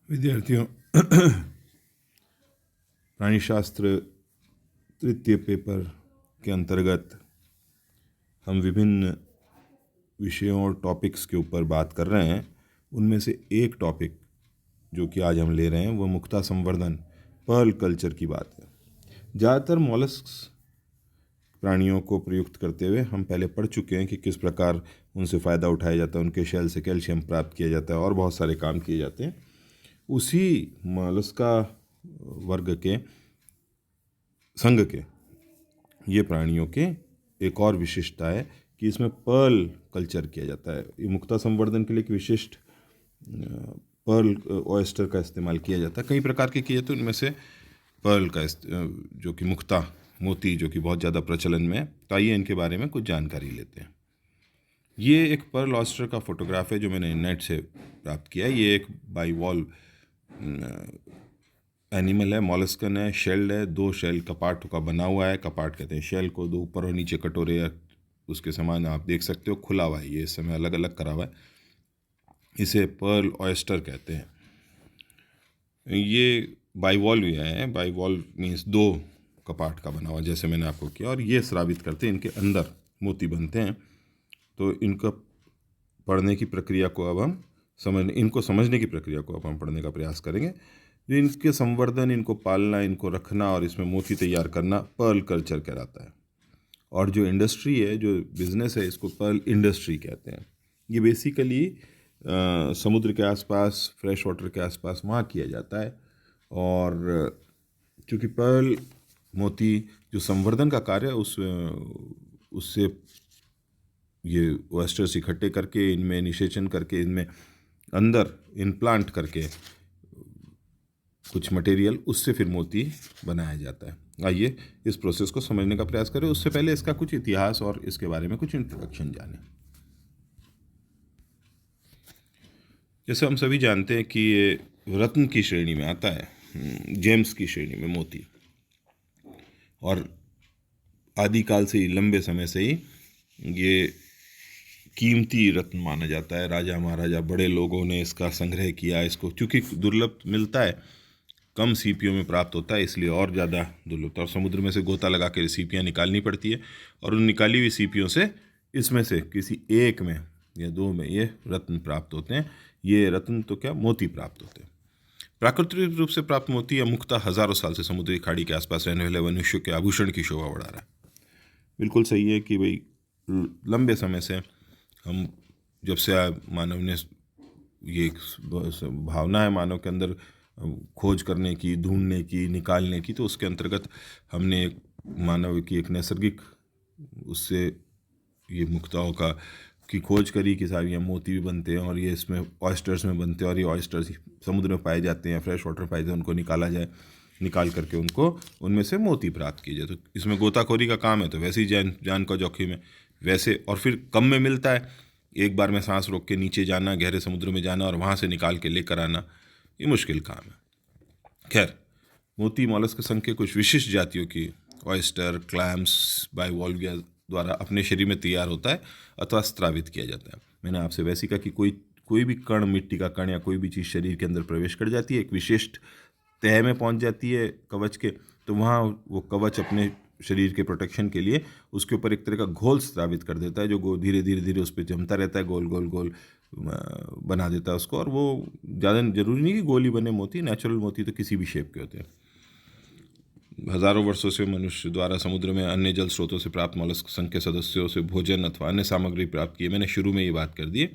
विद्यार्थियों, प्राणीशास्त्र तृतीय पेपर के अंतर्गत हम विभिन्न विषयों और टॉपिक्स के ऊपर बात कर रहे हैं। उनमें से एक टॉपिक जो कि आज हम ले रहे हैं वो मुक्ता संवर्धन पर्ल कल्चर की बात है। ज़्यादातर मॉलस्क्स प्राणियों को प्रयुक्त करते हुए हम पहले पढ़ चुके हैं कि किस प्रकार उनसे फ़ायदा उठाया जाता है, उनके शेल से कैल्शियम प्राप्त किया जाता है और बहुत सारे काम किए जाते हैं। उसी मॉलस्का वर्ग के संघ के ये प्राणियों के एक और विशिष्टता है कि इसमें पर्ल कल्चर किया जाता है। ये मुक्ता संवर्धन के लिए एक विशिष्ट पर्ल ऑयस्टर का इस्तेमाल किया जाता है। कई प्रकार के किए जाते हैं, उनमें से पर्ल का जो कि मुक्ता मोती जो कि बहुत ज़्यादा प्रचलन में है। तो आइए इनके बारे में कुछ जानकारी लेते हैं। ये एक पर्ल ऑयस्टर का फोटोग्राफ है जो मैंने नेट से प्राप्त किया है। ये एक बाइवॉल्व एनिमल है, मॉलस्कन है, शेल्ड है, दो शेल कपाट का बना हुआ है। कपाट कहते हैं शेल को, दो ऊपर और नीचे कटोरे या उसके समान आप देख सकते हो, खुला हुआ है। ये इस समय अलग अलग करा हुआ है। इसे पर्ल ऑयस्टर कहते हैं। ये बाइवॉल्व है। बाइवॉल्व मीन्स दो कपाट का बना हुआ, जैसे मैंने आपको किया। और ये स्रावित करते हैं, इनके अंदर मोती बनते हैं। तो इनका पढ़ने की प्रक्रिया को अब हम इनको समझने की प्रक्रिया को अब हम पढ़ने का प्रयास करेंगे। जो इनके संवर्धन, इनको पालना, इनको रखना और इसमें मोती तैयार करना पर्ल कल्चर कहलाता है। और जो इंडस्ट्री है, जो बिजनेस है, इसको पर्ल इंडस्ट्री कहते हैं। ये बेसिकली समुद्र के आसपास, फ्रेश वाटर के आसपास वहाँ किया जाता है। और चूँकि पर्ल मोती जो संवर्धन का कार्य है उससे ये ऑयस्टर्स इकट्ठे करके, इनमें निषेचन करके, इनमें अंदर इम्प्लांट करके कुछ मटेरियल, उससे फिर मोती बनाया जाता है। आइए इस प्रोसेस को समझने का प्रयास करें। उससे पहले इसका कुछ इतिहास और इसके बारे में कुछ इंट्रोडक्शन जानें। जैसे हम सभी जानते हैं कि ये रत्न की श्रेणी में आता है, जेम्स की श्रेणी में मोती। और आदिकाल से ही, लंबे समय से ही ये कीमती रत्न माना जाता है। राजा महाराजा, बड़े लोगों ने इसका संग्रह किया। इसको क्योंकि दुर्लभ मिलता है, कम सीपियों में प्राप्त होता है, इसलिए और ज़्यादा दुर्लभ। और समुद्र में से गोता लगा के सीपियाँ निकालनी पड़ती है, और उन निकाली हुई सीपियों से इसमें से किसी एक में या दो में ये रत्न प्राप्त होते हैं। ये रत्न तो क्या, मोती प्राप्त होते हैं। प्राकृतिक रूप से प्राप्त मोती मुक्ता हजारों साल से समुद्री खाड़ी के आसपास रहने वाले मनुष्यों के आभूषण की शोभा बढ़ा रहा है। बिल्कुल सही है कि भाई लंबे समय से हम, जब से मानव ने ये भावना है मानव के अंदर खोज करने की, ढूंढने की, निकालने की, तो उसके अंतर्गत हमने मानव की एक नैसर्गिक उससे ये मुक्ताओं की खोज करी कि सारी ये मोती भी बनते हैं और ये इसमें ऑयस्टर्स में बनते हैं। और ये ऑयस्टर्स समुद्र में पाए जाते हैं, फ्रेश वाटर पाए जाते हैं, उनको निकाला जाए, निकाल करके उनको उनमें से मोती प्राप्त किए जाए। तो इसमें गोताखोरी का काम है, तो वैसे ही जान का जोखिम है वैसे। और फिर कम में मिलता है, एक बार में सांस रोक के नीचे जाना, गहरे समुद्र में जाना और वहाँ से निकाल के लेकर आना, ये मुश्किल काम है। खैर, मोती मॉलस्क संघ के कुछ विशिष्ट जातियों की, ऑयस्टर, क्लैम्स, बाइवॉल्विया द्वारा अपने शरीर में तैयार होता है अथवा स्त्रावित किया जाता है। मैंने आपसे वैसे कहा कि कोई भी कण, मिट्टी का कण या कोई भी चीज़ शरीर के अंदर प्रवेश कर जाती है, एक विशिष्ट तह में पहुंच जाती है कवच के, तो वहाँ वो कवच अपने शरीर के प्रोटेक्शन के लिए उसके ऊपर एक तरह का घोल स्रावित कर देता है, जो धीरे धीरे धीरे उस पर जमता रहता है, गोल गोल गोल बना देता है उसको। और वो ज़्यादा जरूरी नहीं कि गोल ही बने मोती, नेचुरल मोती तो किसी भी शेप के होते हैं। हजारों वर्षों से मनुष्य द्वारा समुद्र में अन्य जल स्रोतों से प्राप्त मॉलस्क संघ के सदस्यों से भोजन अथवा अन्य सामग्री प्राप्त की है। मैंने शुरू में ये बात कर दी है।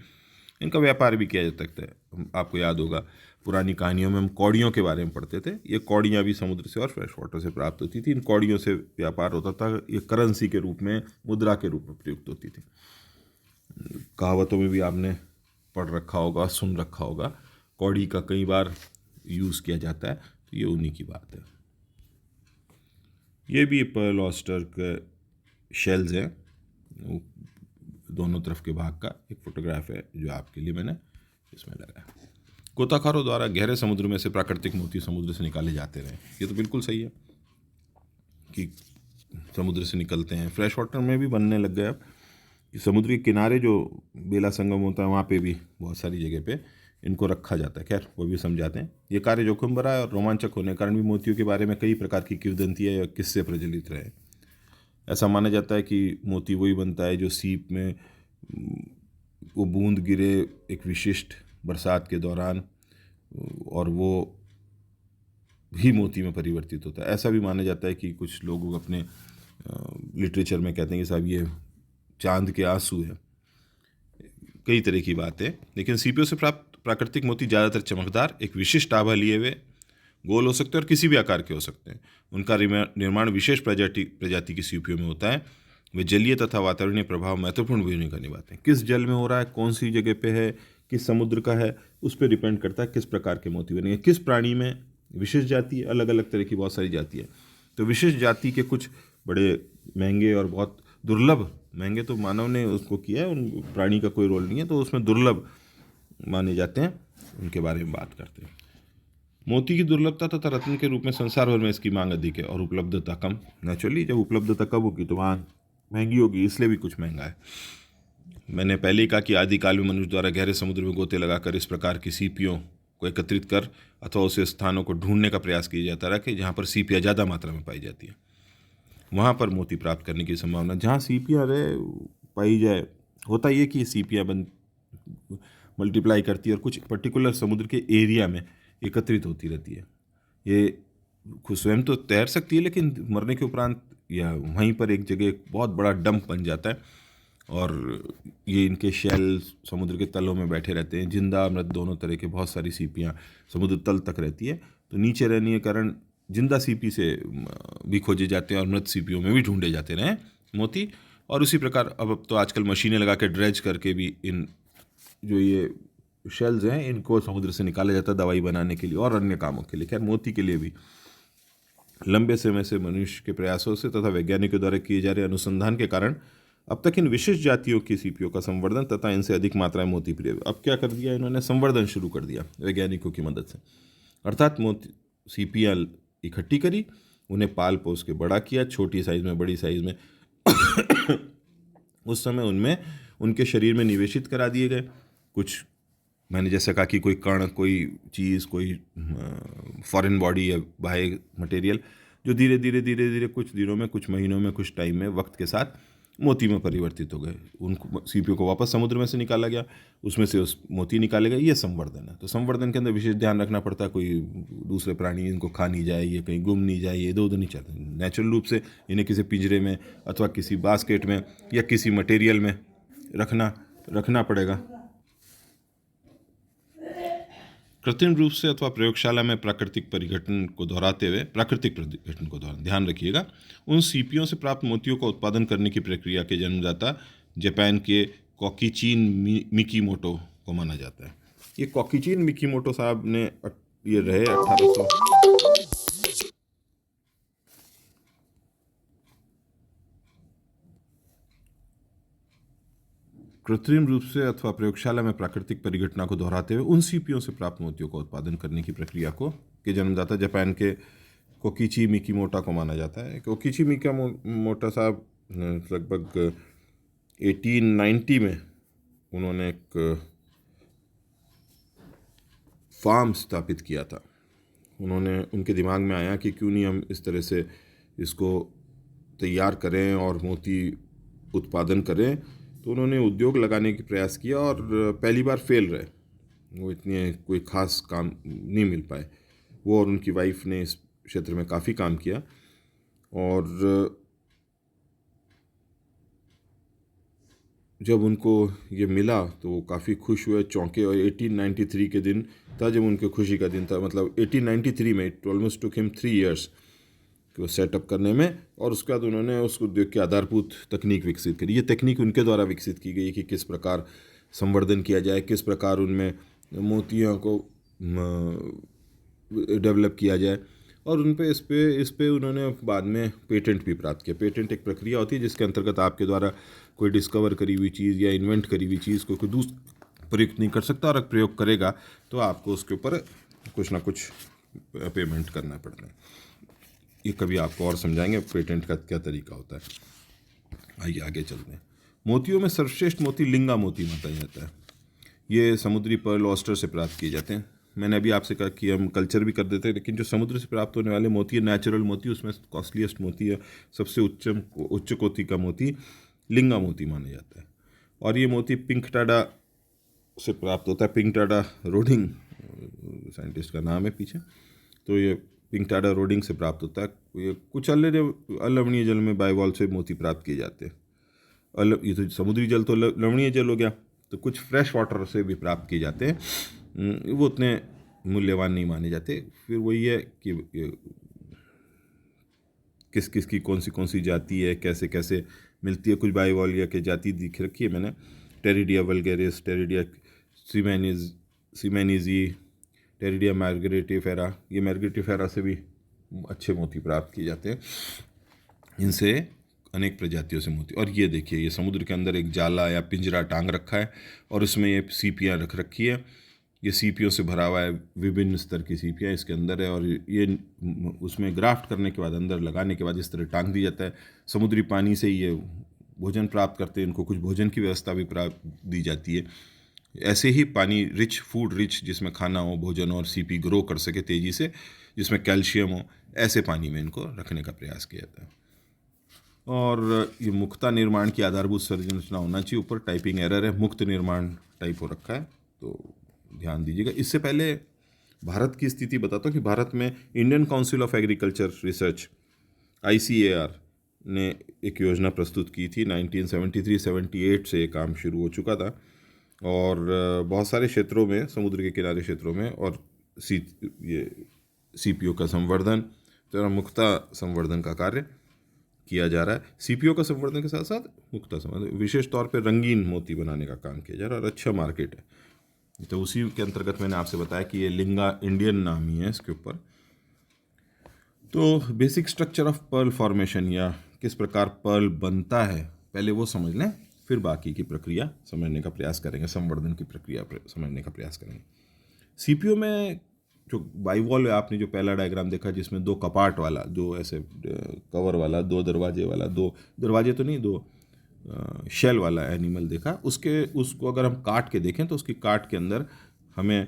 इनका व्यापार भी किया जा सकता है। आपको याद होगा, पुरानी कहानियों में हम कौड़ियों के बारे में पढ़ते थे। ये कौड़ियाँ भी समुद्र से और फ्रेश वाटर से प्राप्त होती थी। इन कौड़ियों से व्यापार होता था। ये करेंसी के रूप में, मुद्रा के रूप में प्रयुक्त होती थी। कहावतों में भी आपने पढ़ रखा होगा, सुन रखा होगा, कौड़ी का कई बार यूज़ किया जाता है। तो ये उन्हीं की बात है। ये भी पर्ल ऑयस्टर के शेल्स हैं, दोनों तरफ के भाग का एक फोटोग्राफ है जो आपके लिए मैंने इसमें लगाया। गोताखोरों द्वारा गहरे समुद्र में से प्राकृतिक मोती समुद्र से निकाले जाते रहे, ये तो बिल्कुल सही है कि समुद्र से निकलते हैं। फ्रेश वाटर में भी बनने लग गया कि समुद्र के किनारे जो बेला संगम होता है, वहाँ पे भी बहुत सारी जगह पे इनको रखा जाता है। खैर वो भी समझाते हैं। ये कार्य जोखिम भरा है और रोमांचक होने के कारण भी मोतियों के बारे में कई प्रकार की किंवदंतियाँ या किस्से प्रचलित रहे। ऐसा माना जाता है कि मोती वही बनता है जो सीप में वो बूंद गिरे एक विशिष्ट बरसात के दौरान, और वो भी मोती में परिवर्तित होता है। ऐसा भी माना जाता है कि कुछ लोग अपने लिटरेचर में कहते हैं कि साहब ये चांद के आंसू है। कई तरह की बातें, लेकिन सीपियों से प्राप्त प्राकृतिक मोती ज़्यादातर चमकदार, एक विशिष्ट आभा लिए हुए, गोल हो सकते हैं और किसी भी आकार के हो सकते हैं। उनका निर्माण विशेष प्रजाति की सीपियों में होता है। वे जलीय तथा वातावरणीय प्रभाव महत्वपूर्ण भूमिका निभाते हैं। किस जल में हो रहा है, कौन सी जगह पे है, किस समुद्र का है, उस पर डिपेंड करता है किस प्रकार के मोती बनेंगे। किस प्राणी में विशेष जाति, अलग अलग तरह की बहुत सारी जाति है। तो विशेष जाति के कुछ बड़े महंगे और बहुत दुर्लभ, महंगे तो मानव ने उसको किया है, उन प्राणी का कोई रोल नहीं है, तो उसमें दुर्लभ माने जाते हैं, उनके बारे में बात करते हैं। मोती की दुर्लभता तथा रत्न के रूप में संसार भर में इसकी मांग अधिक है और उपलब्धता कम। नेचुरली जब उपलब्धता कम होगी तो मांग महंगी होगी, इसलिए भी कुछ महंगा है। मैंने पहले ही कहा कि आदिकाल में मनुष्य द्वारा गहरे समुद्र में गोते लगाकर इस प्रकार की सीपियों को एकत्रित कर अथवा उसे स्थानों को ढूंढने का प्रयास किया जाता रहा कि जहाँ पर सीपियाँ ज़्यादा मात्रा में पाई जाती है, वहाँ पर मोती प्राप्त करने की संभावना। जहाँ सीपियाँ रहे पाई जाए, होता ये कि सीपियाँ मल्टीप्लाई करती है और कुछ पर्टिकुलर समुद्र के एरिया में एकत्रित होती रहती है। ये खुद स्वयं तो तैर सकती है, लेकिन मरने के उपरांत या वहीं पर एक जगह एक बहुत बड़ा डंप बन जाता है और ये इनके शेल समुद्र के तलों में बैठे रहते हैं। जिंदा मृत दोनों तरह के बहुत सारी सीपियाँ समुद्र तल तक रहती है, तो नीचे रहने के कारण जिंदा सीपी से भी खोजे जाते हैं और मृत सीपियों में भी ढूंढे जाते रहे मोती। और उसी प्रकार अब तो आजकल मशीनें लगा के ड्रेज करके भी इन जो ये शेल्स हैं इनको समुद्र से निकाला जाता है दवाई बनाने के लिए और अन्य कामों के लिए। खैर मोती के लिए भी लंबे समय से मनुष्य के प्रयासों से तथा वैज्ञानिकों द्वारा किए जा रहे अनुसंधान के कारण अब तक इन विशिष्ट जातियों की सीपियों का संवर्धन तथा इनसे अधिक मात्रा में मोती प्रयोग। अब क्या कर दिया इन्होंने, संवर्धन शुरू कर दिया वैज्ञानिकों की मदद से, अर्थात मोती सीपियाँ इकट्ठी करी, उन्हें पाल पोस के बड़ा किया, छोटी साइज़ में बड़ी साइज़ में उस समय उनमें उनके शरीर में निवेशित करा दिए गए। कुछ मैंने जैसे कहा कि कोई कण, कोई चीज़, कोई फॉरेन बॉडी या बाह्य मटेरियल जो धीरे धीरे कुछ दिनों में, कुछ महीनों में, कुछ टाइम में, वक्त के साथ मोती में परिवर्तित हो गए। उनको सीपियों को वापस समुद्र में से निकाला गया, उसमें से उस मोती निकाले गए। ये संवर्धन है। तो संवर्धन के अंदर विशेष ध्यान रखना पड़ता है, कोई दूसरे प्राणी इनको खा नहीं जाए, ये कहीं गुम नहीं जाए, ये इधर उधर नहीं चलते। नेचुरल रूप से इन्हें किसी पिंजरे में अथवा किसी बास्केट में या किसी मटेरियल में रखना पड़ेगा। कृत्रिम रूप से अथवा प्रयोगशाला में प्राकृतिक परिघटन को दोहराते हुए, ध्यान रखिएगा, उन सीपियों से प्राप्त मोतियों का उत्पादन करने की प्रक्रिया के जन्मदाता जापान के कोकीचिन मिकीमोटो को माना जाता है। ये कोकीचिन मिकीमोटो साहब ने ये रहे 1800 कृत्रिम रूप से अथवा प्रयोगशाला में प्राकृतिक परिघटना को दोहराते हुए उन सीपियों से प्राप्त मोतियों का उत्पादन करने की प्रक्रिया को के जन्मदाता जापान के कोकीची मिकीमोटो को माना जाता है। कोकीची मिकीमोटो साहब लगभग 1890 में उन्होंने एक फार्म स्थापित किया था। उनके दिमाग में आया कि क्यों नहीं हम इस तरह से इसको तैयार करें और मोती उत्पादन करें। तो उन्होंने उद्योग लगाने की प्रयास किया और पहली बार फेल रहे, वो इतने कोई ख़ास काम नहीं मिल पाए। वो और उनकी वाइफ ने इस क्षेत्र में काफ़ी काम किया और जब उनको ये मिला तो वो काफ़ी खुश हुए, चौंके। और 1893 के दिन था जब उनके खुशी का दिन था, मतलब 1893 में। It almost took him 3 years को सेटअप करने में, और उसके बाद उन्होंने उस उद्योग की आधारभूत तकनीक विकसित करी। ये तकनीक उनके द्वारा विकसित की गई कि किस प्रकार संवर्धन किया जाए, किस प्रकार उनमें मोतियों को डेवलप किया जाए, और उन पे इस पे उन्होंने बाद में पेटेंट भी प्राप्त किया। पेटेंट एक प्रक्रिया होती है जिसके अंतर्गत आपके द्वारा कोई डिस्कवर करी हुई चीज़ या इन्वेंट करी हुई चीज़ को कोई दूसरा प्रयुक्त नहीं कर सकता, और अगर प्रयोग करेगा तो आपको उसके ऊपर कुछ ना कुछ पेमेंट करना पड़ता है। ये कभी आपको और समझाएंगे पेटेंट का क्या तरीका होता है। आइए आगे चलते हैं। मोतियों में सर्वश्रेष्ठ मोती लिंगा मोती माना जाता है। ये समुद्री पर्ल ऑयस्टर से प्राप्त किए जाते हैं। मैंने अभी आपसे कहा कि हम कल्चर भी कर देते हैं, लेकिन जो समुद्र से प्राप्त होने वाले मोती है, नेचुरल मोती, उसमें कॉस्टलीस्ट मोती है, सबसे उच्च कोटि का मोती लिंगा मोती माना जाता है। और ये मोती पिंक टाडा से प्राप्त होता है। पिंक टाडा रोडिंग साइंटिस्ट का नाम है पीछे। तो ये पिंक टाडा रोडिंग से प्राप्त होता है। ये कुछ अलवणीय जल में बाइवॉल से मोती प्राप्त किए जाते हैं। ये तो समुद्री जल तो लवणीय जल हो गया, तो कुछ फ्रेश वाटर से भी प्राप्त किए जाते हैं। वो उतने मूल्यवान नहीं माने जाते। फिर वही है कि किस किस की कौन सी जाति है, कैसे कैसे मिलती है। कुछ बाइवॉलिया की जाति दिख रखी है मैंने, टेरिडिया वल्गेरिस, टेरिडिया सीमेनिजी, टेरिडिया मार्गरेटिफेरा। ये मार्गरेटिफेरा से भी अच्छे मोती प्राप्त किए जाते हैं। इनसे अनेक प्रजातियों से मोती। और ये देखिए, ये समुद्र के अंदर एक जाला या पिंजरा टांग रखा है और उसमें ये सीपियाँ रख रखी है। ये सीपियों से भरा हुआ है, विभिन्न स्तर की सीपियाँ इसके अंदर है। और ये उसमें ग्राफ्ट करने के बाद, अंदर लगाने के बाद इस तरह टांग दिया जाता है। समुद्री पानी से ये भोजन प्राप्त करते हैं। इनको कुछ भोजन की व्यवस्था भी प्राप्त दी जाती है। ऐसे ही पानी रिच, फूड रिच, जिसमें खाना हो, भोजन और सीपी ग्रो कर सके तेज़ी से, जिसमें कैल्शियम हो, ऐसे पानी में इनको रखने का प्रयास किया जाता है। और ये मुक्ता निर्माण की आधारभूत संरचना होना चाहिए। ऊपर टाइपिंग एरर है, मुक्त निर्माण टाइप हो रखा है, तो ध्यान दीजिएगा। इससे पहले भारत की स्थिति बताता हूँ कि भारत में Indian council of agriculture research ICAR ने एक योजना प्रस्तुत की थी। 1973-78 से ये काम शुरू हो चुका था। और बहुत सारे क्षेत्रों में, समुद्र के किनारे क्षेत्रों में, और ये CPO का संवर्धन, तो मुक्ता संवर्धन का कार्य किया जा रहा है। CPO का संवर्धन के साथ साथ मुक्ता संवर्धन, विशेष तौर पे रंगीन मोती बनाने का काम किया जा रहा है और अच्छा मार्केट है। तो उसी के अंतर्गत मैंने आपसे बताया कि ये लिंगा इंडियन नाम ही है इसके ऊपर। तो basic structure of pearl formation, या किस प्रकार पर्ल बनता है, पहले वो समझ लें, फिर बाकी की प्रक्रिया समझने का प्रयास करेंगे, संवर्धन की प्रक्रिया समझने का प्रयास करेंगे। CPO में जो बाइवॉल है, आपने जो पहला डायग्राम देखा जिसमें 2 कपाट वाला, 2 ऐसे कवर वाला, 2 दरवाजे वाला, 2 दरवाजे तो नहीं, 2 शेल वाला एनिमल देखा, उसको अगर हम काट के देखें तो उसकी काट के अंदर हमें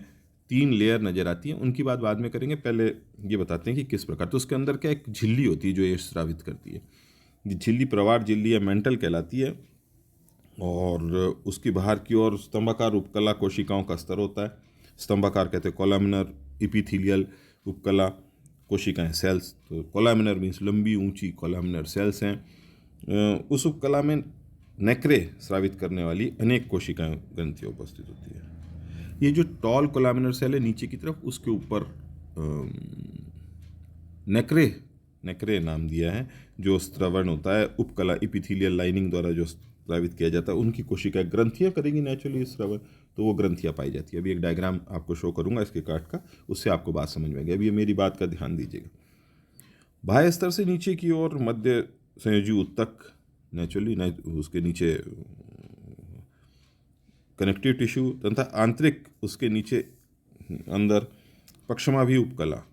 3 लेयर नज़र आती हैं। उनकी बात बाद में करेंगे, पहले ये बताते हैं कि किस प्रकार। तो उसके अंदर क्या एक झिल्ली होती है जो ये स्रावित करती है। ये झिल्ली प्रवार झिल्ली या मेंटल कहलाती है। और उसकी बाहर की ओर स्तंभाकार उपकला कोशिकाओं का स्तर होता है। स्तंभाकार कहते हैं कोलमनर इपिथीलियल उपकला कोशिकाएं, सेल्स। तो कोलमनर मीन्स लंबी ऊंची कोलमनर सेल्स हैं। उस उपकला में नेक्रे स्रावित करने वाली अनेक कोशिकाएं, ग्रंथियां उपस्थित होती है। ये जो टॉल कोलमनर सेल है नीचे की तरफ, उसके ऊपर नेक्रे नाम दिया है, जो स्त्रवण होता है उपकला इपिथीलियल लाइनिंग द्वारा जो स्रावित किया जाता है। उनकी कोशिकाएं ग्रंथियां करेंगी नेचुरली स्रावन, तो वो ग्रंथियां पाई जाती है। अभी एक डायग्राम आपको शो करूंगा इसके काट का, उससे आपको बात समझ में आएगी। अभी ये मेरी बात का ध्यान दीजिएगा। बाह्य स्तर से नीचे की ओर मध्य संयोजी ऊतक, नेचुरली उसके नीचे कनेक्टिव टिश्यू तथा आंतरिक उसके नीचे अंदर पक्षमाभि उपकला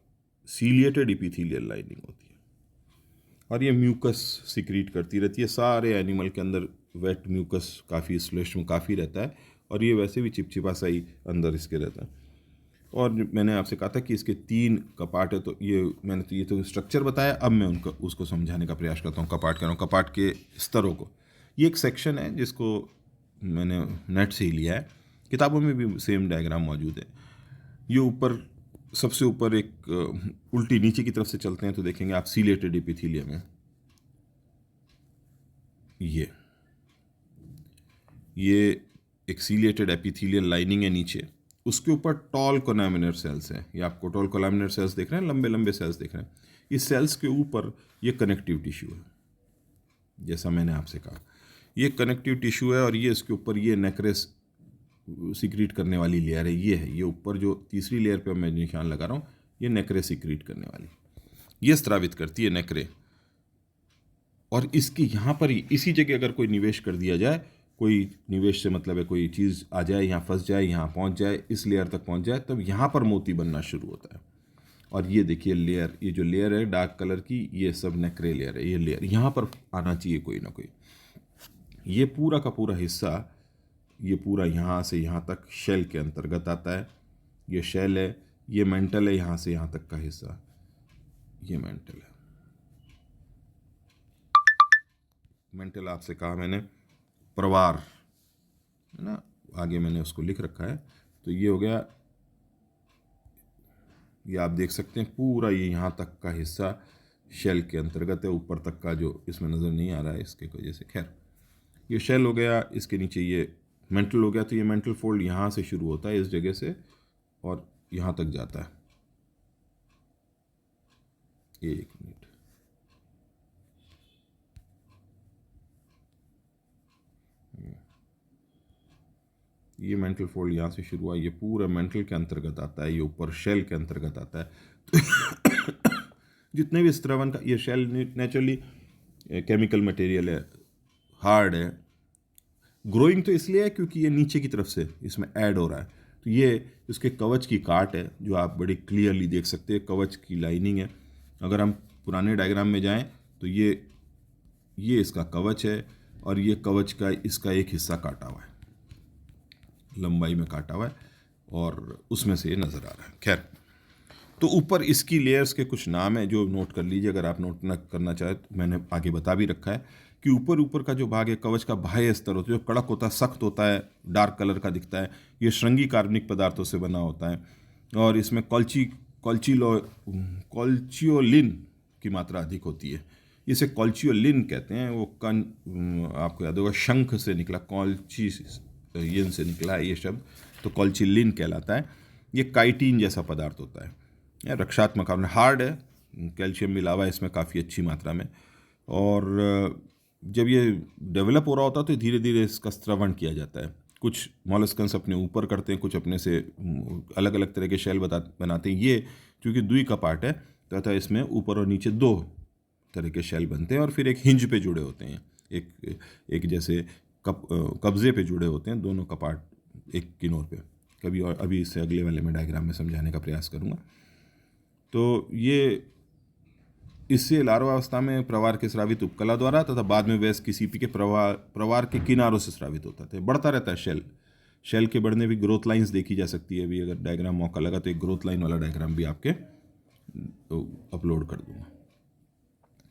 सीलिएटेड इपिथीलियल लाइनिंग होती है। और ये म्यूकस सिक्रीट करती रहती है। सारे एनिमल के अंदर वेट म्यूकस काफ़ी श्लेष्म काफ़ी रहता है, और ये वैसे भी चिपचिपा सा ही अंदर इसके रहता है। और मैंने आपसे कहा था कि इसके 3 कपाट है, तो ये तो स्ट्रक्चर बताया। अब मैं उसको समझाने का प्रयास करता हूँ, कपाट कह रहा हूँ, कपाट के स्तरों को। ये एक सेक्शन है जिसको मैंने नेट से ही लिया है, किताबों में भी सेम डायग्राम मौजूद है। ये ऊपर, सबसे ऊपर एक उल्टी नीचे की तरफ से चलते हैं तो देखेंगे आप सीलिएटेड एपिथेलियम है। ये एक सीलिएटेड एपिथेलियल लाइनिंग है नीचे, उसके ऊपर टॉल कोलैमिनर सेल्स हैं। ये आपको टॉल कोलैमिनर सेल्स दिख रहे हैं, लंबे लंबे सेल्स दिख रहे हैं। इस सेल्स के ऊपर ये कनेक्टिव टिश्यू है, जैसा मैंने आपसे कहा, ये कनेक्टिव टिश्यू है। और ये इसके ऊपर ये नेक्रेस सिक्रीट करने वाली लेयर है। ये ऊपर जो तीसरी लेयर पे मैं निशान लगा रहा हूँ, ये नेक्रे सिक्रीट करने वाली, ये स्रावित करती है नेक्रे। और इसकी यहाँ पर ही इसी जगह अगर कोई निवेश कर दिया जाए, कोई निवेश से मतलब है कोई चीज़ आ जाए, यहाँ फंस जाए, यहाँ पहुँच जाए, इस लेयर तक पहुँच जाए, तब यहाँ पर मोती बनना शुरू होता है। और ये देखिए लेयर, ये जो लेयर है डार्क कलर की, ये सब नेक्रे लेयर है। ये लेयर यहाँ पर आना चाहिए कोई ना कोई। ये पूरा का पूरा हिस्सा ये पूरा यहाँ से यहाँ तक शेल के अंतर्गत आता है। ये शेल है, ये मेंटल है, यहाँ से यहाँ तक का हिस्सा ये मेंटल है। मेंटल आपसे कहा मैंने प्रवार है ना, आगे मैंने उसको लिख रखा है। तो ये हो गया, ये आप देख सकते हैं पूरा ये यहाँ तक का हिस्सा शेल के अंतर्गत है। ऊपर तक का जो इसमें नज़र नहीं आ रहा है इसके वजह से, खैर ये शेल हो गया। इसके नीचे ये मेंटल हो गया। तो ये मेंटल फोल्ड यहाँ से शुरू होता है, इस जगह से, और यहाँ तक जाता है। एक मिनट, ये मेंटल फोल्ड यहाँ से शुरू हुआ, ये पूरा मेंटल के अंतर्गत आता है, ये ऊपर शेल के अंतर्गत आता है। तो जितने भी स्त्रवन का, ये शेल नेचुरली केमिकल मटेरियल है, हार्ड है। ग्रोइंग तो इसलिए है क्योंकि ये नीचे की तरफ से इसमें ऐड हो रहा है। तो ये इसके कवच की काट है जो आप बड़ी क्लियरली देख सकते हैं, कवच की लाइनिंग है। अगर हम पुराने डायग्राम में जाएं तो ये इसका कवच है, और ये कवच का इसका एक हिस्सा काटा हुआ है, लंबाई में काटा हुआ है, और उसमें से ये नज़र आ रहा है। खैर, तो ऊपर इसकी लेयर्स के कुछ नाम है जो नोट कर लीजिए अगर आप नोट न करना चाहें तो। मैंने आगे बता भी रखा है कि ऊपर का जो भाग है कवच का बाह्य स्तर होता है, जो कड़क होता है, सख्त होता है, डार्क कलर का दिखता है, ये श्रृंगी कार्बनिक पदार्थों से बना होता है, और इसमें कॉल्चियोलिन की मात्रा अधिक होती है। इसे कॉल्चियोलिन कहते हैं। वो आपको याद होगा शंख से निकला, कॉल्चियन से निकला है ये शब्द, तो कॉल्चिलिन कहलाता है। ये काइटिन जैसा पदार्थ होता है, रक्षात्मक, हार्ड है, कैल्शियम मिला हुआ है इसमें काफ़ी अच्छी मात्रा में। और जब ये डेवलप हो रहा होता है तो धीरे धीरे इसका स्रवण किया जाता है। कुछ मॉलस्कन्स अपने ऊपर करते हैं, कुछ अपने से अलग अलग तरह के शेल बनाते हैं। ये क्योंकि द्वि का पार्ट है तथा इसमें ऊपर और नीचे दो तरह के शेल बनते हैं, और फिर एक हिंज पे जुड़े होते हैं, एक जैसे कब्जे पे जुड़े होते हैं, दोनों का पार्ट एक किनार पे। कभी और अभी इससे अगले वाले में डायग्राम में समझाने का प्रयास करूँगा। तो ये इससे लार्वावस्था में प्रवार के स्रावित उपकला द्वारा तथा बाद में वयस्क की सीपी के प्रवार के किनारों से स्रावित होता है, बढ़ता रहता है। शेल के बढ़ने भी ग्रोथ लाइंस देखी जा सकती है। अभी अगर डायग्राम मौका लगा तो एक ग्रोथ लाइन वाला डायग्राम भी आपके अपलोड कर दूंगा।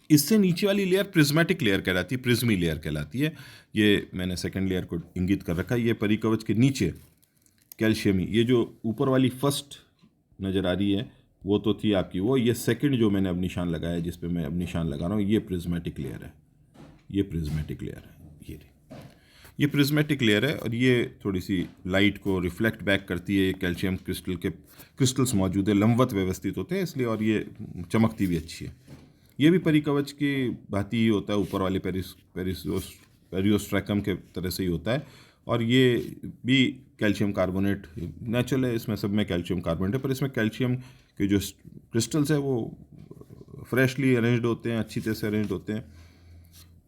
इससे नीचे वाली लेयर प्रिज्मेटिक लेयर कहलाती है, प्रिज्मी लेयर कहलाती है। ये मैंने सेकेंड लेयर को इंगित कर रखा है। ये परिकवच के नीचे कैल्शियमी, ये जो ऊपर वाली फर्स्ट नज़र आ रही है वो तो थी आपकी वो, ये सेकंड जो मैंने अब निशान लगाया है, जिस पे मैं अब निशान लगा रहा हूँ, ये प्रिज्मेटिक लेयर है। ये प्रिज्मेटिक लेयर है, ये प्रिज्मेटिक लेयर है, और ये थोड़ी सी लाइट को रिफ्लेक्ट बैक करती है। कैल्शियम क्रिस्टल्स मौजूद है, लंबवत व्यवस्थित होते हैं इसलिए, और ये चमकती भी अच्छी है। ये भी परिकवच की भांति ही होता है, ऊपर वाले पेरियोस्ट्रैकम के तरह से ही होता है। और ये भी कैल्शियम कार्बोनेट नेचुरल है, इसमें सब में कैल्शियम कार्बोनेट है, पर इसमें कैल्शियम के जो क्रिस्टल्स है वो फ्रेशली अरेंज्ड होते हैं, अच्छी तरह से अरेंज्ड होते हैं।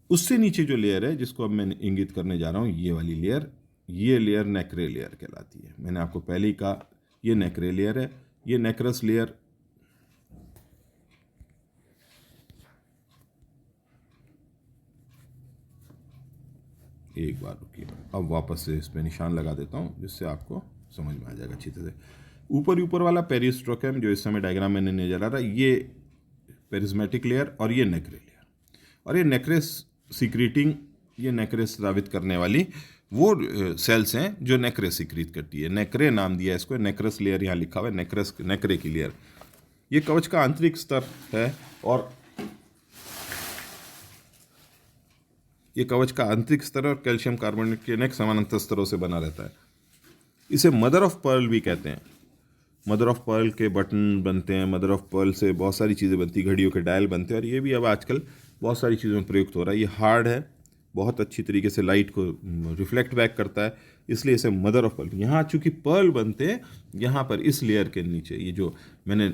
उससे नीचे जो लेयर है जिसको अब मैं इंगित करने जा रहा हूँ, ये वाली लेयर, ये लेयर नेक्रे लेयर कहलाती है। मैंने आपको पहले ही कहा ये नेक्रे लेयर है। ये नेक्रस लेयर एक बार रुकिए, अब वापस से इस पर निशान लगा देता हूँ जिससे आपको समझ में आ जाएगा अच्छी तरह से। ऊपर वाला पेरिस्ट्रोकम जो इस समय डायग्राम में नजर आ रहा है, ये पेरिज्मेटिक लेयर और ये नेक्रे लेयर, और ये नेक्रेस सीक्रेटिंग, ये नेक्रेस स्रावित करने वाली वो सेल्स हैं जो नेक्रे सीक्रेट करती है। नेक्रे नाम दिया है इसको, नेक्रस लेयर यहाँ लिखा हुआ है, नेक्रे की लेयर। ये कवच का आंतरिक स्तर है, और ये कवच का आंतरिक स्तर और कैल्शियम कार्बोनेट के अनेक समानांतर स्तरों से बना रहता है। इसे मदर ऑफ पर्ल भी कहते हैं। मदर ऑफ पर्ल के बटन बनते हैं, मदर ऑफ पर्ल से बहुत सारी चीज़ें बनती हैं, घड़ियों के डायल बनते हैं, और ये भी अब आजकल बहुत सारी चीज़ों में प्रयुक्त हो रहा है। ये हार्ड है, बहुत अच्छी तरीके से लाइट को रिफ्लेक्ट बैक करता है, इसलिए इसे मदर ऑफ पर्ल। यहाँ चूँकि पर्ल बनते हैं, यहाँ पर इस लेयर के नीचे, ये जो मैंने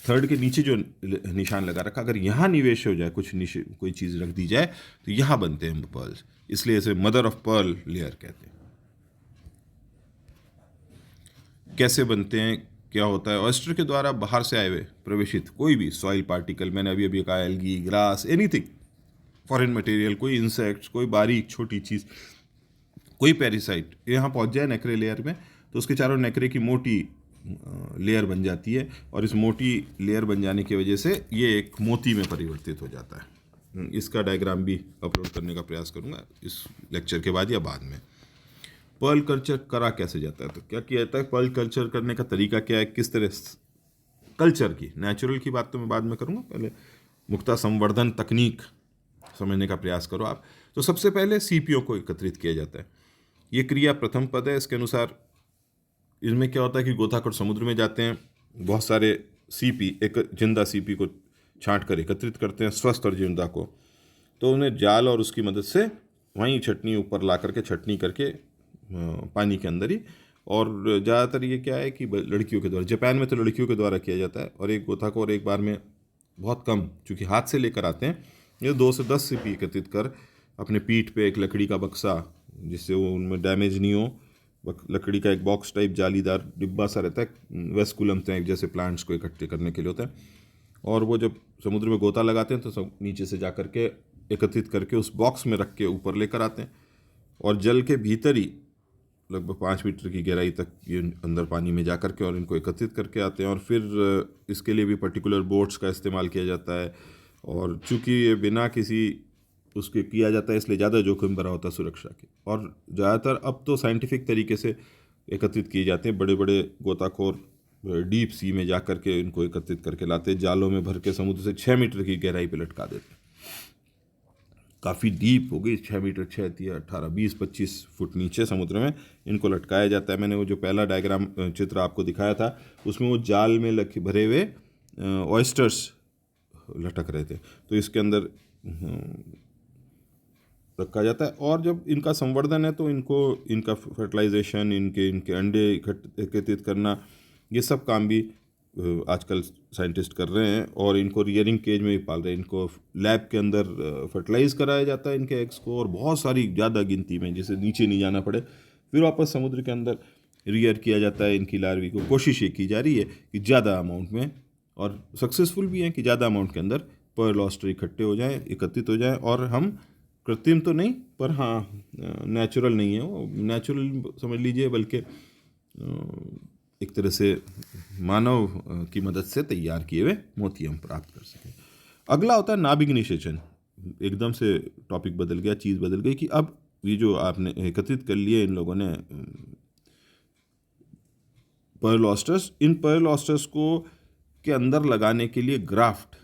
थर्ड के नीचे जो निशान लगा रखा, अगर यहाँ निवेश हो जाए, कोई चीज़ रख दी जाए तो यहाँ बनते हैं पर्ल्स, इसलिए इसे मदर ऑफ पर्ल लेयर कहते हैं। कैसे बनते हैं, क्या होता है? ऑयस्टर के द्वारा बाहर से आए हुए प्रवेशित कोई भी सॉइल पार्टिकल, मैंने अभी कहा algae, grass, anything, foreign material, कोई इंसेक्ट्स, कोई बारीक छोटी चीज़, कोई पैरासाइट यहाँ पहुँच जाए नेक्रे लेयर में, तो उसके चारों नेक्रे की मोटी लेयर बन जाती है, और इस मोटी लेयर बन जाने की वजह से ये एक मोती में परिवर्तित हो जाता है। इसका डायग्राम भी अपलोड करने का प्रयास करूँगा इस लेक्चर के बाद या बाद में। पर्ल कल्चर करा कैसे जाता है, तो क्या किया जाता है, पर्ल कल्चर करने का तरीका क्या है, किस तरह कल्चर की, नेचुरल की बात तो मैं बाद में करूँगा, पहले मुक्ता संवर्धन तकनीक समझने का प्रयास करो आप। तो सबसे पहले सीपियों को एकत्रित किया जाता है। ये क्रिया प्रथम पद है। इसके अनुसार इसमें क्या होता है कि गोताखोर समुद्र में जाते हैं, बहुत सारे सीपी, एक जिंदा सीपी को छांट कर एकत्रित करते हैं, स्वस्थ और जिंदा को, तो उन्हें जाल और उसकी मदद से वहीं छटनी ऊपर ला करके छटनी करके पानी के अंदर ही, और ज़्यादातर ये क्या है कि लड़कियों के द्वारा, जापान में तो लड़कियों के द्वारा किया जाता है, और एक गोताखोर एक बार में बहुत कम, चूँकि हाथ से लेकर आते हैं, ये 2 से 10 सीपी एकत्रित कर अपने पीठ पे एक लकड़ी का बक्सा, जिससे वो उनमें डैमेज नहीं हो, लकड़ी का एक बॉक्स टाइप जालीदार डिब्बा सा रहता है, वेस्कुलम टाइप, जैसे प्लांट्स को इकट्ठे करने के लिए होता है, और वो जब समुद्र में गोता लगाते हैं तो सब नीचे से जा करके एकत्रित करके उस बॉक्स में रख के ऊपर लेकर आते हैं, और जल के भीतर ही लगभग 5 मीटर की गहराई तक ये अंदर पानी में जा करके और इनको एकत्रित करके आते हैं, और फिर इसके लिए भी पर्टिकुलर बोट्स का इस्तेमाल किया जाता है, और चूँकि ये बिना किसी उसके किया जाता है इसलिए ज़्यादा जोखिम भरा होता है सुरक्षा के, और ज़्यादातर अब तो साइंटिफिक तरीके से एकत्रित किए जाते हैं। बड़े बड़े गोताखोर डीप सी में जा करके इनको एकत्रित करके लाते हैं, जालों में भर के समुद्र से 6 मीटर की गहराई पे लटका देते हैं। काफ़ी डीप हो गई, 6 मीटर, 6 या 18, 20, 25 फुट नीचे समुद्र में इनको लटकाया जाता है। मैंने वो जो पहला डायग्राम चित्र आपको दिखाया था, उसमें वो जाल में भरे हुए ऑयस्टर्स लटक रहे थे, तो इसके अंदर रखा जाता है। और जब इनका संवर्धन है तो इनको, इनका फर्टिलाइजेशन, इनके अंडे एकत्रित करना, ये सब काम भी आजकल साइंटिस्ट कर रहे हैं, और इनको रियरिंग केज में भी पाल रहे हैं। इनको लैब के अंदर फर्टिलाइज कराया जाता है इनके एग्स को, और बहुत सारी ज़्यादा गिनती में, जिसे नीचे नहीं जाना पड़े, फिर वापस समुद्र के अंदर रियर किया जाता है इनकी लार्वी को। कोशिश ये की जा रही है कि ज़्यादा अमाउंट में, और सक्सेसफुल भी हैं कि ज़्यादा अमाउंट के अंदर पर्ल ऑयस्टर इकट्ठे हो जाएँ, एकत्रित हो जाएँ, और हम कृत्रिम तो नहीं, पर हाँ नेचुरल नहीं है वो, नेचुरल समझ लीजिए, बल्कि एक तरह से मानव की मदद से तैयार किए हुए मोती हम प्राप्त कर सकें। अगला होता है नाभिक निषेचन। एकदम से टॉपिक बदल गया, चीज़ बदल गई, कि अब ये जो आपने एकत्रित कर लिए इन लोगों ने पर्ल ऑयस्टर्स, इन पर्ल ऑयस्टर्स को के अंदर लगाने के लिए ग्राफ्ट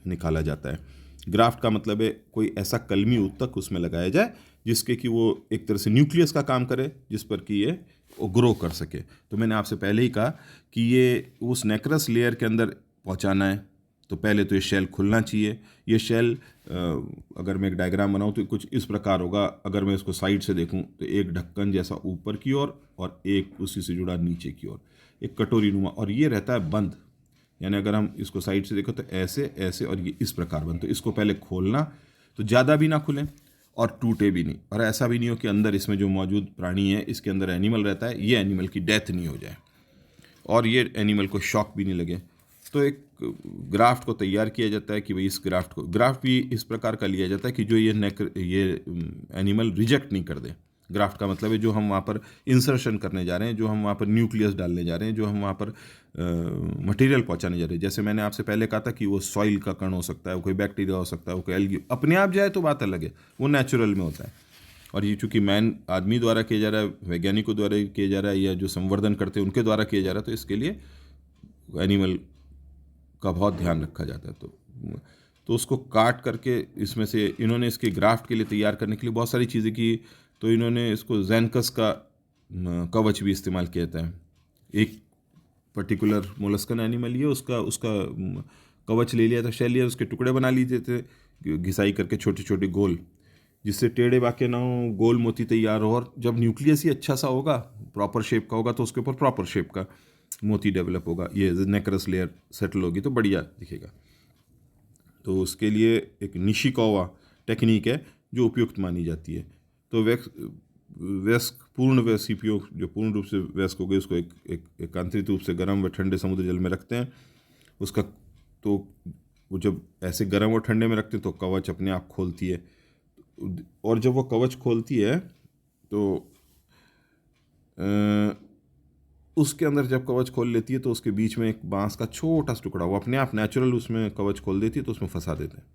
निकाला जाता है। ग्राफ्ट का मतलब है कोई ऐसा कलमी ऊतक उसमें लगाया जाए जिसके कि वो एक तरह से न्यूक्लियस का काम करे, जिस पर कि ये ग्रो कर सके। तो मैंने आपसे पहले ही कहा कि ये उस नेक्रस लेयर के अंदर पहुंचाना है, तो पहले तो ये शेल खुलना चाहिए। ये शेल अगर मैं एक डायग्राम बनाऊं तो कुछ इस प्रकार होगा। अगर मैं इसको साइड से देखूं तो एक ढक्कन जैसा ऊपर की ओर, और एक उसी से जुड़ा नीचे की ओर, एक कटोरी नुमा, और ये रहता है बंद। यानी अगर हम इसको साइड से देखो तो ऐसे ऐसे, और ये इस प्रकार बंद। तो इसको पहले खोलना, तो ज़्यादा भी ना खुलें और टूटे भी नहीं, और ऐसा भी नहीं हो कि अंदर इसमें जो मौजूद प्राणी है, इसके अंदर एनिमल रहता है, ये एनिमल की डेथ नहीं हो जाए, और ये एनिमल को शॉक भी नहीं लगे। तो एक ग्राफ्ट को तैयार किया जाता है कि भाई इस ग्राफ्ट भी इस प्रकार का लिया जाता है कि जो ये एनिमल रिजेक्ट नहीं कर दे। ग्राफ्ट का मतलब है जो हम वहाँ पर इंसर्शन करने जा रहे हैं, जो हम वहाँ पर न्यूक्लियस डालने जा रहे हैं, जो हम वहाँ पर मटेरियल पहुँचाने जा रहे हैं। जैसे मैंने आपसे पहले कहा था कि वो सॉइल का कण हो सकता है, वो कोई बैक्टीरिया हो सकता है, वो कोई एल्गी, अपने आप जाए तो बात अलग है, वो नेचुरल में होता है। और ये चूँकि आदमी द्वारा किया जा रहा है, वैज्ञानिकों द्वारा किया जा रहा है, या जो संवर्धन करते हैं उनके द्वारा किया जा रहा है, तो इसके लिए एनिमल का बहुत ध्यान रखा जाता है। तो उसको काट करके इसमें से इन्होंने इसके ग्राफ्ट के लिए तैयार करने के लिए बहुत सारी चीज़ें की। तो इन्होंने इसको ज़ैनकस का कवच भी इस्तेमाल किया जाता है। एक पर्टिकुलर मोलस्कन एनिमल ये, उसका कवच ले लिया था, शेल लिया, उसके टुकड़े बना लिए थे घिसाई करके, छोटे छोटे गोल, जिससे टेढ़े बाके ना हो, गोल मोती तैयार हो। और जब न्यूक्लियस ही अच्छा सा होगा, प्रॉपर शेप का होगा, तो उसके ऊपर प्रॉपर शेप का मोती डेवलप होगा, ये नेक्रस लेयर सेटल होगी तो बढ़िया दिखेगा। तो उसके लिए एक निशिकोवा टेक्निक है जो उपयुक्त मानी जाती है। तो वयस्क पूर्ण वयस्क सीपियों जो पूर्ण रूप से वयस्क हो गए, उसको एक एकांतरित रूप से गर्म व ठंडे समुद्र जल में रखते हैं। उसका तो वो जब ऐसे गर्म और ठंडे में रखते हैं तो कवच अपने आप खोलती है, और जब वो कवच खोलती है तो उसके अंदर जब कवच खोल लेती है तो उसके बीच में एक बांस का छोटा सा टुकड़ा, वो अपने आप नेचुरल उसमें कवच खोल देती है, तो उसमें फंसा देते हैं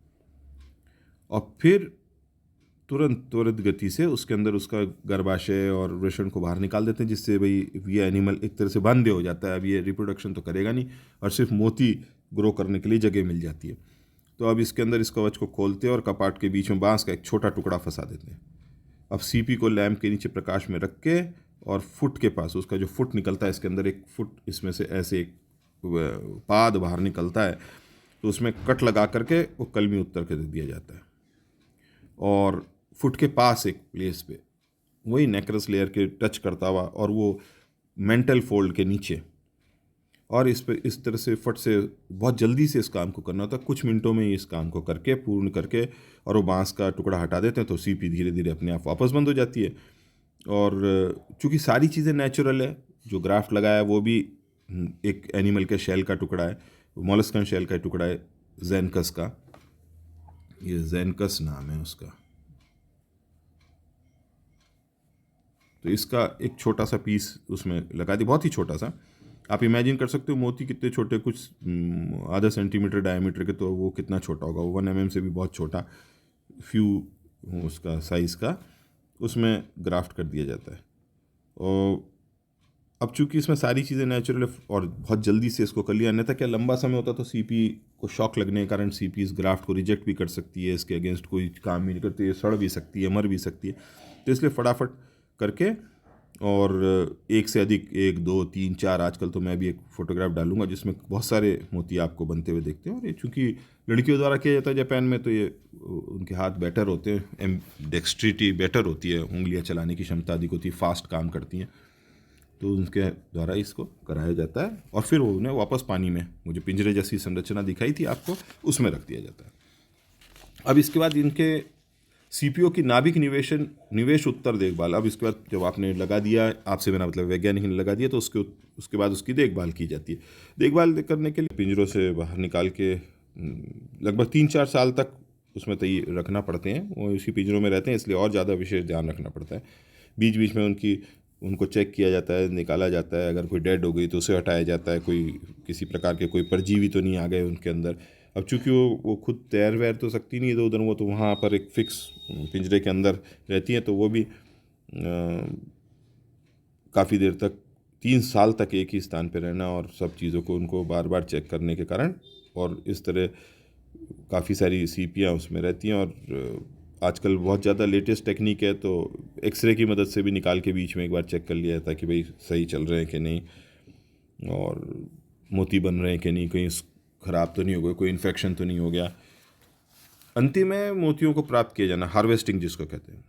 और फिर तुरंत त्वरित गति से उसके अंदर उसका गर्भाशय और वृषण को बाहर निकाल देते हैं, जिससे भाई ये एनिमल एक तरह से बंद हो जाता है। अब ये रिप्रोडक्शन तो करेगा नहीं और सिर्फ मोती ग्रो करने के लिए जगह मिल जाती है। तो अब इसके अंदर इस कवच को खोलते हैं और कपाट के बीच में बांस का एक छोटा टुकड़ा फंसा देते हैं। अब सीपी को लैंप के नीचे प्रकाश में रख के और फुट के पास, उसका जो फुट निकलता है इसके अंदर एक फुट, इसमें से ऐसे एक पाद बाहर निकलता है, तो उसमें कट लगा करके वो कलमी उत्तर कर दिया जाता है। और फुट के पास एक प्लेस पे वही नेक्रस लेयर के टच करता हुआ और वो मेंटल फोल्ड के नीचे, और इस पे इस तरह से फट से बहुत जल्दी से इस काम को करना होता है, कुछ मिनटों में ही इस काम को करके पूर्ण करके और वो बांस का टुकड़ा हटा देते हैं, तो सीपी धीरे धीरे अपने आप वापस बंद हो जाती है। और चूँकि सारी चीज़ें नेचुरल है, जो ग्राफ्ट लगाया है वो भी एक एनिमल के शेल का टुकड़ा है, मोलस्कन शेल का टुकड़ा है, जैनकस का, ये जैनकस नाम है उसका। तो इसका एक छोटा सा पीस उसमें लगा दी, बहुत ही छोटा सा। आप इमेजिन कर सकते हो मोती कितने छोटे, कुछ आधा सेंटीमीटर डायमीटर के, तो वो कितना छोटा होगा, 1 mm से भी बहुत छोटा, फ्यू उसका साइज़ का, उसमें ग्राफ्ट कर दिया जाता है। और अब चूंकि इसमें सारी चीज़ें नेचुरल और बहुत जल्दी से इसको कर लिया, अन्यथा क्या लंबा समय होता तो सीपी को शॉक लगने के कारण सीपी इस ग्राफ्ट को रिजेक्ट भी कर सकती है, इसके अगेंस्ट कोई काम भी नहीं करती है, सड़ भी सकती है, मर भी सकती है। तो इसलिए फटाफट करके, और एक से अधिक, 1 2 3 4, आजकल तो मैं भी एक फ़ोटोग्राफ डालूंगा जिसमें बहुत सारे मोती आपको बनते हुए देखते हैं। और ये चूँकि लड़कियों द्वारा किया जाता है जापान में, तो ये उनके हाथ बेटर होते हैं, डेक्स्ट्रिटी बेटर होती है, उंगलियां चलाने की क्षमता अधिक होती है, फास्ट काम करती हैं, तो उनके द्वारा इसको कराया जाता है। और फिर वो उन्हें वापस पानी में, मुझे पिंजरे जैसी संरचना दिखाई थी आपको, उसमें रख दिया जाता है। अब इसके बाद इनके सीपीओ की नाभिक निवेश उत्तर देखभाल। अब इसके बाद जब आपने लगा दिया, आपसे मेरा मतलब वैज्ञानिक ने लगा दिया, तो उसके बाद उसकी देखभाल की जाती है। देखभाल करने के लिए पिंजरों से बाहर निकाल के लगभग 3-4 साल तक उसमें रखना पड़ते हैं, वो इसी पिंजरों में रहते हैं, इसलिए और ज़्यादा विशेष ध्यान रखना पड़ता है। बीच बीच में उनको चेक किया जाता है, निकाला जाता है, अगर कोई डेड हो गई तो उसे हटाया जाता है, कोई किसी प्रकार के कोई परजीवी तो नहीं आ गए उनके अंदर। अब चूंकि वो खुद तैर वैर तो सकती नहीं इधर उधर, वो तो वहाँ पर एक फिक्स पिंजरे के अंदर रहती हैं, तो वो भी काफ़ी देर तक, 3 साल तक एक ही स्थान पर रहना और सब चीज़ों को उनको बार बार चेक करने के कारण, और इस तरह काफ़ी सारी सीपियाँ उसमें रहती हैं। और आजकल बहुत ज़्यादा लेटेस्ट टेक्निक है, तो एक्सरे की मदद से भी निकाल के बीच में एक बार चेक कर लिया जाता है कि भाई सही चल रहे हैं कि नहीं, और मोती बन रहे हैं कि नहीं, कहीं ख़राब तो नहीं हो गया, कोई इन्फेक्शन तो नहीं हो गया। अंतिम में मोतियों को प्राप्त किया जाना, हार्वेस्टिंग जिसको कहते हैं।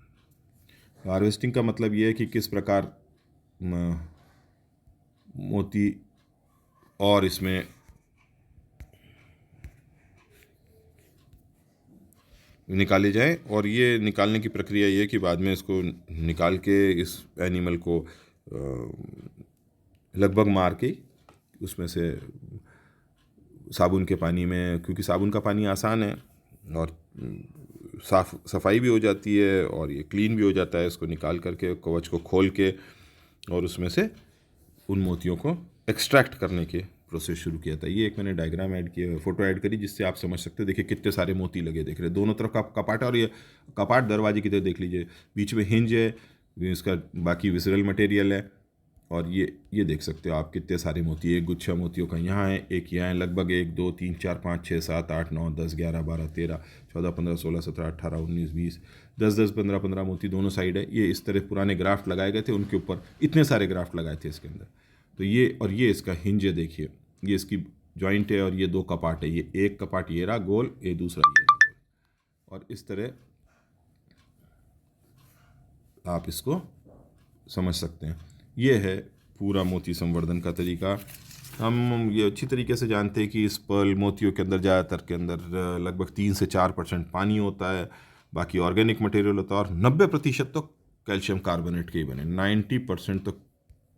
हार्वेस्टिंग का मतलब ये है कि किस प्रकार मोती और इसमें निकाले जाएं, और ये निकालने की प्रक्रिया ये है कि बाद में इसको निकाल के इस एनिमल को लगभग मार के उसमें से साबुन के पानी में, क्योंकि साबुन का पानी आसान है और सफाई भी हो जाती है और ये क्लीन भी हो जाता है, इसको निकाल करके कवच को खोल के और उसमें से उन मोतियों को एक्सट्रैक्ट करने के प्रोसेस शुरू किया था। ये एक मैंने डायग्राम ऐड किया, फोटो ऐड करी, जिससे आप समझ सकते हो। देखिए कितने सारे मोती लगे, देख रहे हैं दोनों तरफ का कपाट है, और ये कपाट दरवाजे की तरह देख लीजिए, बीच में हिंज है, इसका बाकी विसरल मटेरियल है, और ये देख सकते हो आप कितने सारे मोती, एक गुच्छा मोतियों का यहाँ है, एक यहाँ है, लगभग 1 2 3 4 5 6 7 8 9 10 11 12 13 14 15 16 17 18 19 20 10 10 15 15 मोती दोनों साइड है। ये इस तरह पुराने ग्राफ्ट लगाए गए थे, उनके ऊपर इतने सारे ग्राफ्ट लगाए थे इसके अंदर। तो ये इसका हिंज है, देखिए ये इसकी जॉइंट है, और ये 2 कपाट है, ये एक कपाट ये रहा गोल, ये दूसरा ये रहा गोल, और इस तरह आप इसको समझ सकते हैं। ये है पूरा मोती संवर्धन का तरीका। हम ये अच्छी तरीके से जानते हैं कि इस पर्ल मोतियों के अंदर ज़्यादातर के अंदर लगभग 3 से 4% पानी होता है, बाकी ऑर्गेनिक मटेरियल होता है, और 90% तो कैल्शियम कार्बोनेट के ही बने, 90% तो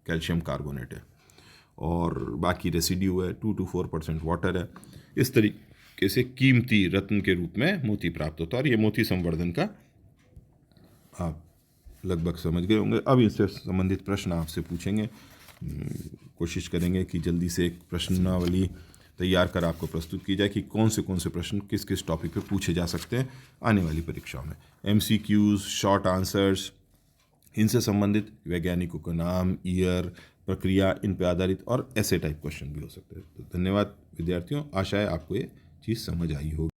कैल्शियम कार्बोनेट है, और बाकी रेसिड्यू है, 2 to 4% वाटर है। इस तरीके से कीमती रत्न के रूप में मोती प्राप्त होता है, और ये मोती संवर्धन का आप लगभग समझ गए होंगे। अब इससे संबंधित प्रश्न आपसे पूछेंगे। कोशिश करेंगे कि जल्दी से एक प्रश्नावली तैयार कर आपको प्रस्तुत की जाए कि कौन से प्रश्न किस किस टॉपिक पे पूछे जा सकते हैं आने वाली परीक्षाओं में। MCQs, शॉर्ट आंसर्स, इनसे संबंधित वैज्ञानिकों का नाम, ईयर, प्रक्रिया, इन पे आधारित और ऐसे टाइप क्वेश्चन भी हो सकते हैं। तो धन्यवाद विद्यार्थियों, आशा है आपको ये चीज़ समझ आई होगी।